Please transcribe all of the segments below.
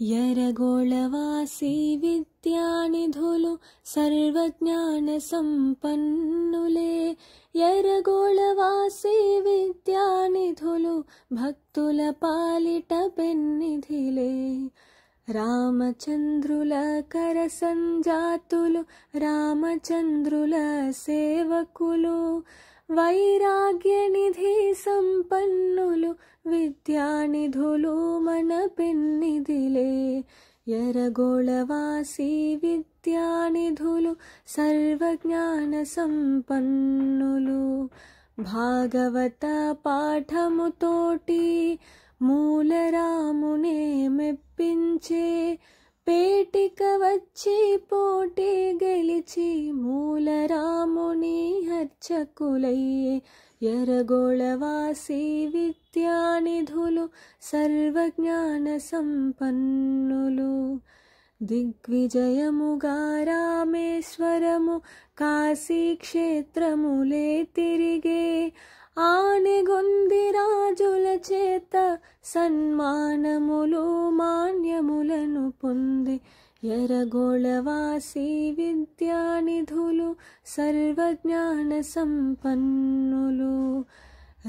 యరగోళవాసి విద్యానిధులు సర్వజ్ఞాన సంపన్నులే. యరగోళవాసి విద్యానిధులు భక్తుల పాలిట పెన్నిధిలే. రామచంద్రుల కర సంజాతులు రామచంద్రుల సేవకులు. వైరాగ్య నిధి సంపన్నులు విద్యానిధులు మన పెన్నిధిలే. యరగోళవాసి విద్యానిధులు సర్వజ్ఞాన సంపన్నులు. భాగవత పాఠముతోటి మూలరామునే మెప్పించే. పేటిక వచ్చి పోటీ గెలిచి మూలరాముని హర్చకులయ్యే. యరగోళవాసి విద్యానిధులు సర్వజ్ఞాన సంపన్నులు. దిగ్విజయముగా రామేశ్వరము కాశీ క్షేత్రములే తిరిగే. ఆనెగొంది రాజుల చేత సన్మానములు మాన్యములను పొందే. యరగోళవాసి విద్యానిధులు సర్వజ్ఞాన సంపన్నులు.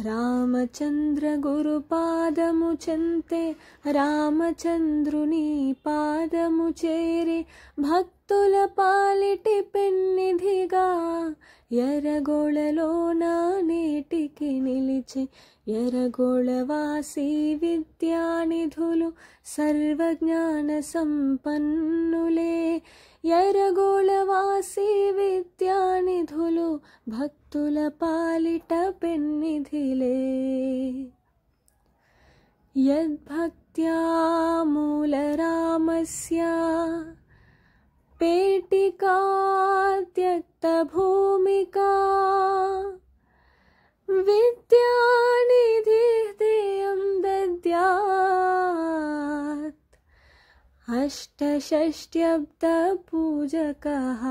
రామచంద్ర గురు పాదము చెంతే రామచంద్రుని పాదము చేరి. భక్తుల పాలిటి పెన్నిధిగా యరగోళలో నేటికి నిలిచే. యరగోళవాసి విద్యానిధులు సర్వజ్ఞాన సంపన్నులే. యరగోళవాసి విద్యానిధులు భక్తుల పాలిట పెన్నిధిలే. యద్భక్త్యా మూలరామస్య పేటికా త్యక్త భూమికా. విద్యానిధి దేయం దద్యాత్ అష్టషష్ట్యబ్ద పూజకః.